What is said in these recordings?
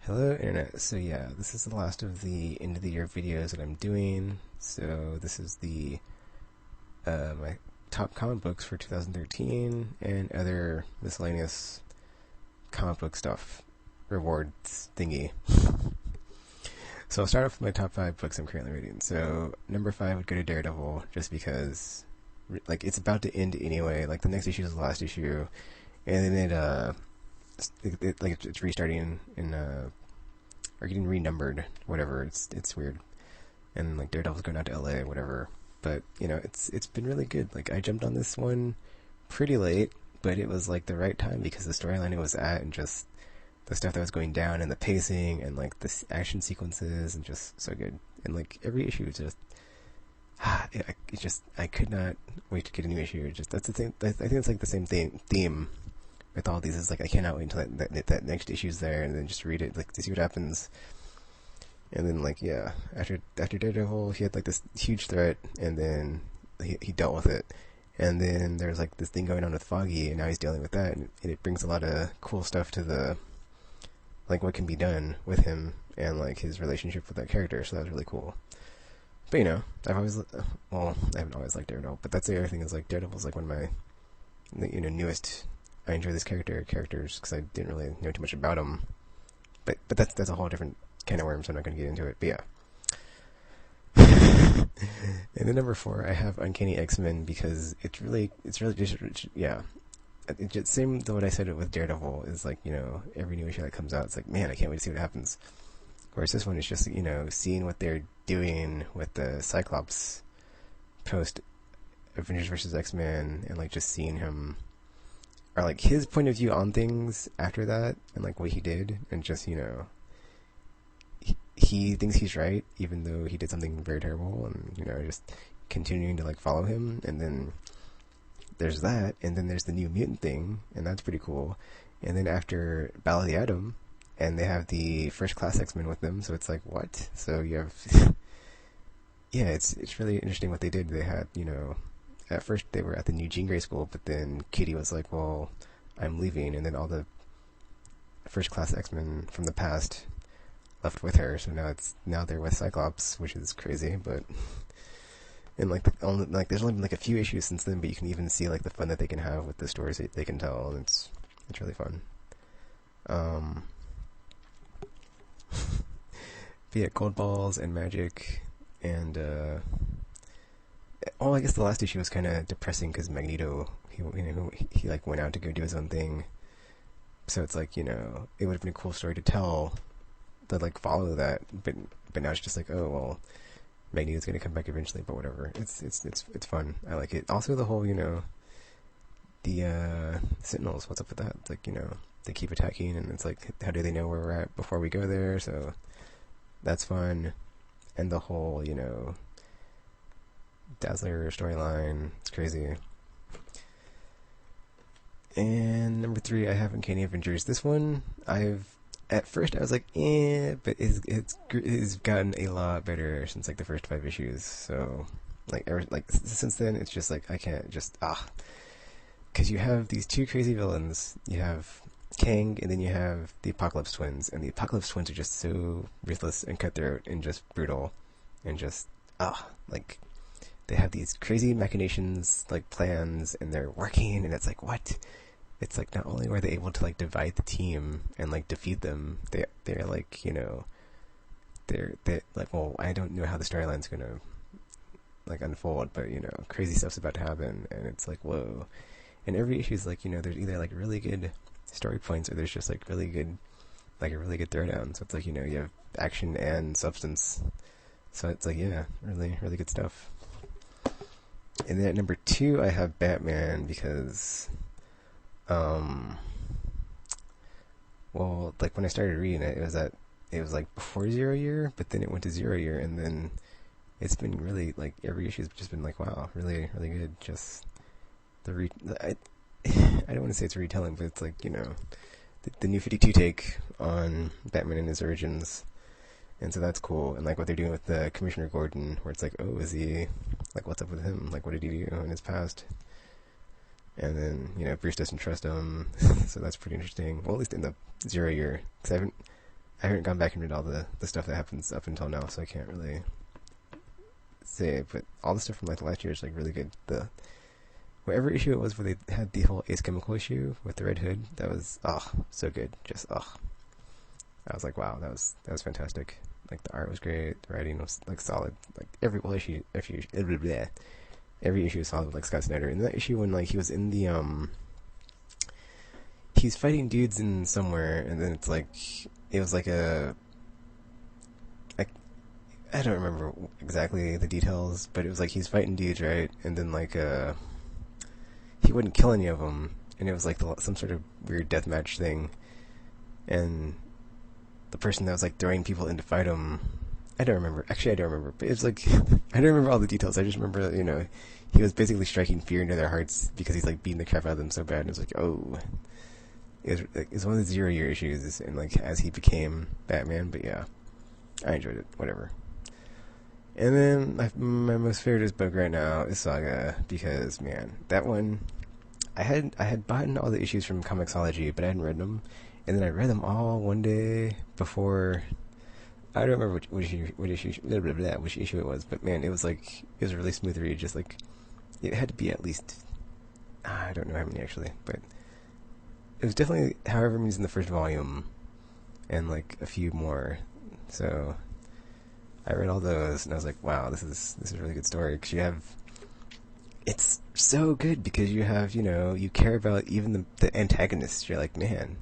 Hello Internet. So yeah, this is the last of the end of the year videos that I'm doing. So this is the my top comic books for 2013 and other miscellaneous comic book stuff rewards thingy. So I'll start off with my top 5 books I'm currently reading. So number 5 would go to Daredevil, just because like it's about to end anyway. Like the next issue is the last issue, and then it's restarting in or getting renumbered, whatever. It's weird, and like Daredevil's going out to LA, whatever. But it's been really good. Like I jumped on this one pretty late, but it was like the right time because the storyline it was at, and just the stuff that was going down, and the pacing, and like the action sequences, and just so good. And like every issue is just I could not wait to get a new issue. Just that's the thing. I think it's like the same theme with all these. Is like I cannot wait until that next issue's there, and then just read it, like to see what happens. And then like after Daredevil, he had like this huge threat, and then he dealt with it. And then there's like this thing going on with Foggy, and now he's dealing with that, and it brings a lot of cool stuff to the like what can be done with him and like his relationship with that character. So that was really cool. But I haven't always liked Daredevil, but that's the other thing is like Daredevil's like one of my newest. I enjoy this characters because I didn't really know too much about him, but that's a whole different can of worms. So I'm not going to get into it. But yeah. And then number 4, I have Uncanny XMen because it's really just It just same to what I said with Daredevil is like every new issue that comes out, it's like man, I can't wait to see what happens. Whereas this one is just seeing what they're doing with the Cyclops post Avengers vs. X-Men, and like just seeing him, or like his point of view on things after that, and like what he did, and just he thinks he's right even though he did something very terrible, and just continuing to like follow him. And then there's that, and then there's the New Mutant thing, and that's pretty cool. And then after Battle of the Atom, and they have the First Class X-Men with them, so it's like what? So you have it's really interesting what they did. They had at first they were at the new Jean Grey school, but then Kitty was like, well, I'm leaving, and then all the First Class X-Men from the past left with her, so now they're with Cyclops, which is crazy. But and there's only been like a few issues since then, but you can even see like the fun that they can have with the stories that they can tell, and it's really fun. But yeah, Cold Balls and Magic, and I guess the last issue was kind of depressing because Magneto, he like went out to go do his own thing. So it's like it would have been a cool story to tell, to like follow that. But now it's just like, oh well, Magneto's gonna come back eventually. But whatever, it's fun. I like it. Also the whole the Sentinels. What's up with that? It's like they keep attacking, and it's like how do they know where we're at before we go there? So that's fun. And the whole Dazzler storyline, it's crazy. And number 3, I have Uncanny Avengers. This one, at first I was like, but it's gotten a lot better since like the first 5 issues. So since then, it's just like I can't just because you have these 2 crazy villains. You have Kang, and then you have the Apocalypse Twins, and the Apocalypse Twins are just so ruthless and cutthroat and just brutal, and just like they have these crazy machinations, like plans, and they're working, and it's like what? It's like not only were they able to like divide the team and like defeat them, they're like they're like, well, I don't know how the storyline's gonna like unfold, but crazy stuff's about to happen, and it's like whoa. And every issue is like there's either like really good story points, or there's just like a really good throwdown. So it's like you have action and substance. So it's like really really good stuff. And then at number 2, I have Batman because, well, like when I started reading it, it was like before 0 Year, but then it went to 0 Year, and then it's been really like every issue's just been like wow, really really good. Just I don't want to say it's a retelling, but it's like the New 52 take on Batman and his origins. And so that's cool. And like what they're doing with the Commissioner Gordon, where it's like, oh, is he like, what's up with him? Like, what did he do in his past? And then Bruce doesn't trust him, so that's pretty interesting. Well, at least in the 0 Year, because I haven't gone back and read all the stuff that happens up until now, so I can't really say. But all the stuff from like the last year is like really good. The whatever issue it was where they had the whole Ace Chemical issue with the Red Hood, that was so good. Just I was like, wow, that was fantastic. Like the art was great, the writing was like solid. Like every issue is solid with like Scott Snyder. And that issue when like he was in the he's fighting dudes in somewhere, and then it's like it was like I don't remember exactly the details, but it was like he's fighting dudes, right? And then like he wouldn't kill any of them, and it was like some sort of weird deathmatch thing, and the person that was like throwing people in to fight him, I don't remember. Actually, I don't remember. But it's like I don't remember all the details. I just remember, he was basically striking fear into their hearts because he's like beating the crap out of them so bad. And it was like, oh, it's one of the 0-year issues, and like as he became Batman. But yeah, I enjoyed it. Whatever. And then my most favorite book right now is Saga, because man, that one I had bought all the issues from Comixology, but I hadn't read them. And then I read them all one day before. I don't remember which issue it was, but man, it was a really smooth read. Just like it had to be at least, I don't know how many actually, but it was definitely however many's in the first volume, and like a few more. So I read all those, and I was like, wow, this is a really good story, because it's so good because you have, you care about even the antagonists. You're like, man.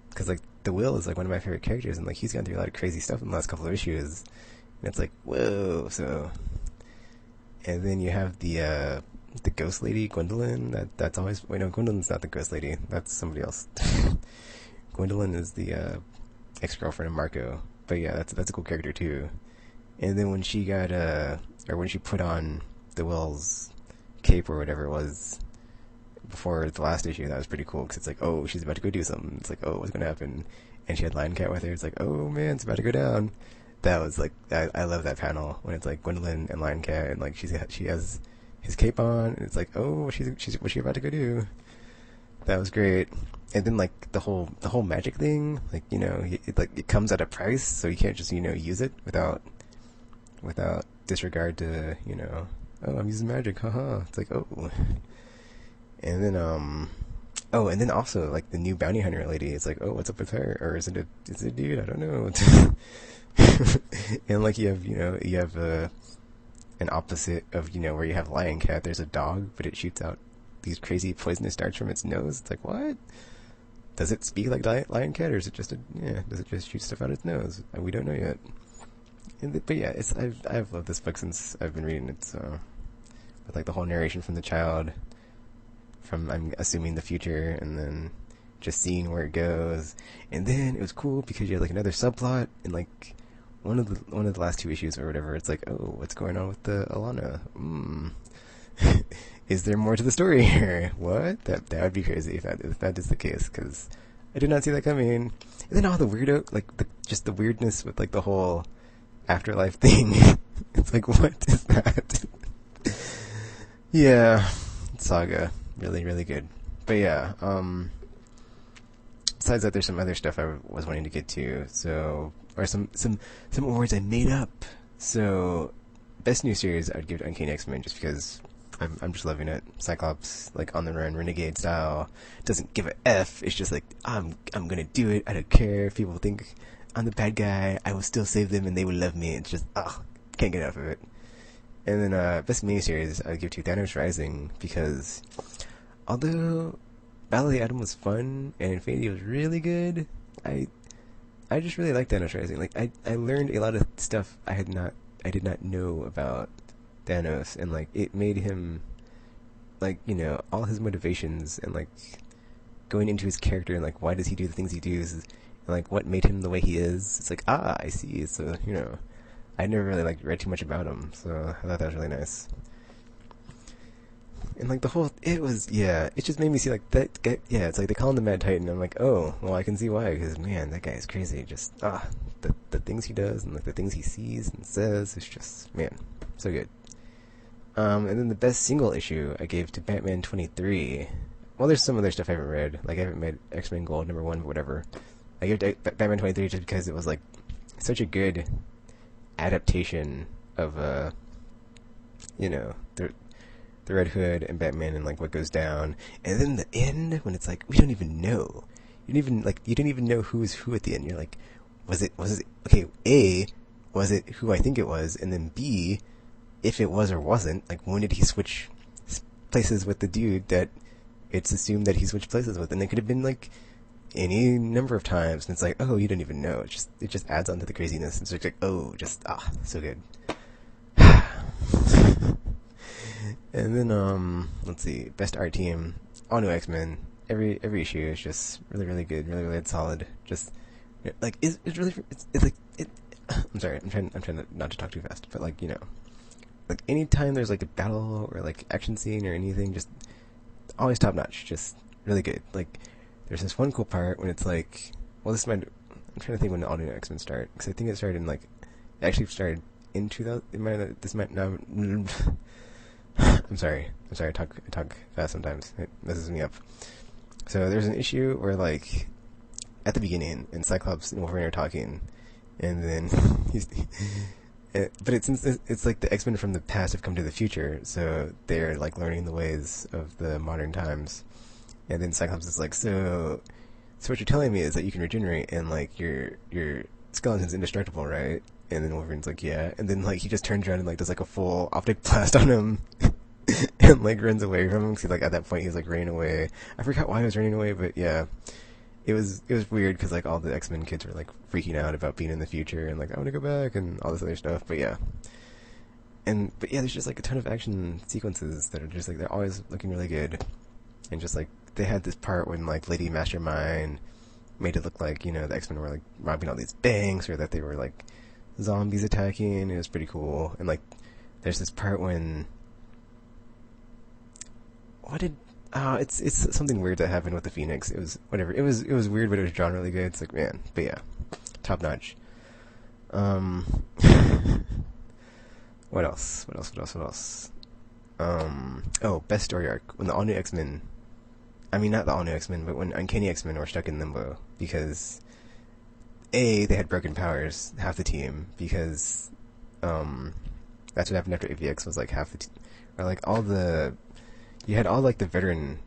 Because, like, the Will is, like, one of my favorite characters, and, like, he's gone through a lot of crazy stuff in the last couple of issues, and it's like, whoa, so... And then you have the ghost lady, Gwendolyn, that's always... Wait, no, Gwendolyn's not the ghost lady, that's somebody else. Gwendolyn is the ex-girlfriend of Marco, but yeah, that's a cool character, too. And then when she got, or when she put on the Will's cape or whatever it was... before the last issue, that was pretty cool, because it's like, oh, she's about to go do something. It's like, oh, what's going to happen? And she had Lion Cat with her. It's like, oh man, it's about to go down. That was like, I love that panel when it's like Gwendolyn and Lion Cat, and like she has his cape on, and it's like, oh, what's she about to go do? That was great. And then like the whole magic thing, like, it comes at a price, so you can't just use it without disregard to oh, I'm using magic, haha. It's like, oh. And then, and then also, like, the new bounty hunter lady, it's like, oh, what's up with her? Or is it a dude? I don't know. And, like, you have an opposite of, where you have Lion Cat, there's a dog, but it shoots out these crazy poisonous darts from its nose. It's like, what? Does it speak like Lion Cat, or is it just does it just shoot stuff out its nose? We don't know yet. But yeah, I've loved this book since I've been reading it, so, with, like, the whole narration from the child, from, I'm assuming, the future, and then just seeing where it goes. And then it was cool because you had like another subplot in like one of the last 2 issues or whatever. It's like, oh, what's going on with the Alana? Is there more to the story here? What? That would be crazy if that is the case, because I did not see that coming. And then all the weirdo, like just the weirdness with like the whole afterlife thing. It's like, what is that? Yeah, Saga. Really, really good. But yeah, besides that, there's some other stuff I was wanting to get to. So, or some awards I made up. So, best new series I'd give to Uncanny XMen, just because I'm just loving it. Cyclops, like, on the run, renegade style, doesn't give a F. It's just like, I'm gonna do it. I don't care if people think I'm the bad guy. I will still save them and they will love me. It's just, can't get enough of it. And then, best miniseries I'd give to Thanos Rising, because although Battle of the Atom was fun and Infinity was really good, I just really like Thanos Rising. Like, I learned a lot of stuff I did not know about Thanos, and like it made him, like, all his motivations, and like going into his character, and like why does he do the things he does, and like what made him the way he is. It's like, I see. So I never really like read too much about him, so I thought that was really nice. And like it just made me see like that guy. Yeah, it's like they call him the Mad Titan. I'm like, oh, well, I can see why, because man, that guy is crazy. Just the things he does and like the things he sees and says, it's just, man, so good. And then the best single issue I gave to Batman 23. Well, there's some other stuff I haven't read. Like, I haven't read X-Men Gold #1, but whatever. I give Batman 23 just because it was like such a good adaptation of you know, the Red Hood and Batman and like what goes down, and then the end when it's like we don't even know. You didn't even know who's who at the end. You're like, was it okay? A, was it who I think it was, and then B, if it was or wasn't, like when did he switch places with the dude that it's assumed that he switched places with, and it could have been like any number of times, and it's like, oh, you don't even know. It just adds on to the craziness. It's like, oh, so good. And then let's see, best art team, all new X-Men. Every issue is just really, really good, really, really solid. Just like it's really it's like it. I'm sorry, I'm trying not to talk too fast, but like, you know, like anytime there's like a battle or like action scene or anything, just always top notch, just really good. Like there's this one cool part when it's like, well, I'm trying to think when the all new X-Men start, because I think it started in like, it actually started in 2000. This might now. I'm sorry. I talk fast sometimes. It messes me up. So there's an issue where like at the beginning, and Cyclops and Wolverine are talking, and then but it's like the X-Men from the past have come to the future, so they're like learning the ways of the modern times. And then Cyclops is like, so what you're telling me is that you can regenerate and like your skeleton's indestructible, right? And then Wolverine's like, yeah. And then like he just turns around and like does like a full optic blast on him. And like runs away from him, because like at that point he was like running away. I forgot why he was running away, but yeah, it was weird because like all the X-Men kids were like freaking out about being in the future and like I want to go back and all this other stuff. But yeah, there's just like a ton of action sequences that are just like they're always looking really good, and just like they had this part when like Lady Mastermind made it look like, you know, the X-Men were like robbing all these banks, or that they were like zombies attacking. It was pretty cool. And like there's this part when it's something weird that happened with the Phoenix. It was whatever. It was weird, but it was drawn really good. It's like, man, but yeah, top notch. What else? Oh, best story arc when the all new X-Men. I mean, not the all new X-Men, but when Uncanny X-Men were stuck in limbo because they had broken powers, half the team, because that's what happened after AVX was like half the or like all the. You had all like the veteran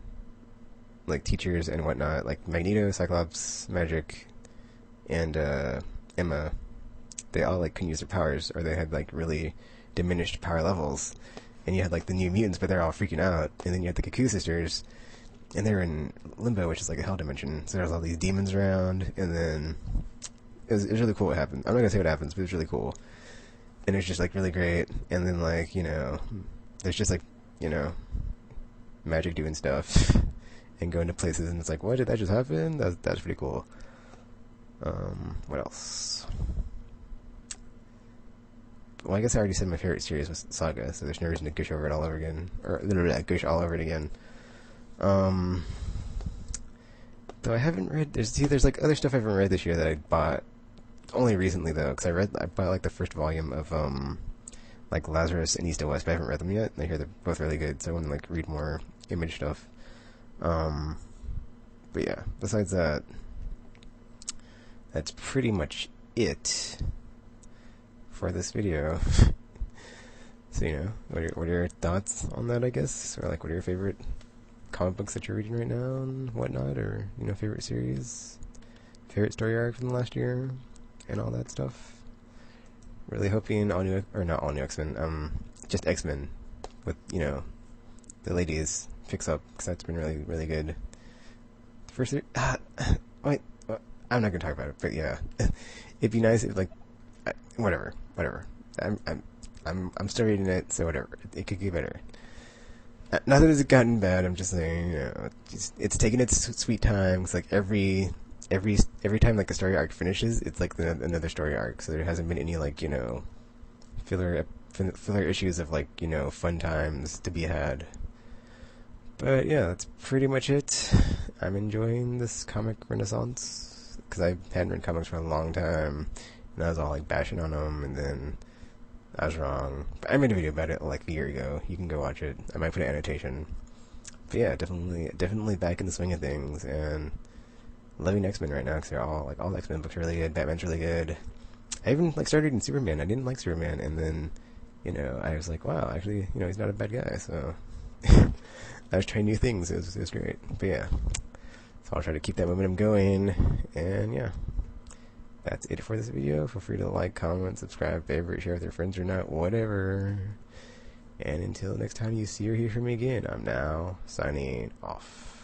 like teachers and whatnot, like Magneto, Cyclops, Magic, and Emma. They all like couldn't use their powers, or they had like really diminished power levels. And you had like the New Mutants, but they're all freaking out. And then you had the Cuckoo Sisters, and they're in limbo, which is like a hell dimension. So there's all these demons around, and then it was really cool what happened. I'm not gonna say what happens, but it was really cool. And it was just like really great. And then like, you know, there's just like, you know, Magic doing stuff and going to places, and it's like, what, did that just happen? That's pretty cool. What else? Well, I guess I already said my favorite series was Saga, so there's no reason to gush over it all over again, or gush all over it again. Though I haven't read. There's like other stuff I haven't read this year that I bought only recently though, because I bought like the first volume of like Lazarus and East and West, but I haven't read them yet, and I hear they're both really good, so I want to like read more Image stuff. But yeah, besides that, that's pretty much it for this video. So, you know, what are your thoughts on that, I guess? Or like, what are your favorite comic books that you're reading right now and whatnot? Or, you know, favorite series, favorite story arc from the last year, and all that stuff. Really hoping not all new X-Men, just X-Men with, you know, the ladies picks up, because that's been really, really good. The first, wait, I'm not gonna talk about it, but yeah, it'd be nice if like, whatever. I'm still reading it, so whatever. It could get better. Not that it's gotten bad. I'm just saying, you know, it's taking its sweet time. It's like every time like a story arc finishes, it's like another story arc. So there hasn't been any like, you know, filler issues of like, you know, fun times to be had. But yeah, that's pretty much it. I'm enjoying this comic renaissance because I hadn't read comics for a long time, and I was all like bashing on them, and then I was wrong. But I made a video about it like a year ago. You can go watch it. I might put an annotation. But yeah, definitely back in the swing of things, and loving X-Men right now because they're all the X-Men books are really good. Batman's really good. I even like started reading Superman. I didn't like Superman, and then I was like, wow, actually, he's not a bad guy. So I was trying new things. It was great. But yeah, so I'll try to keep that momentum going. And yeah, that's it for this video. Feel free to like, comment, subscribe, favorite, share with your friends or not, whatever. And until next time you see or hear from me again, I'm now signing off.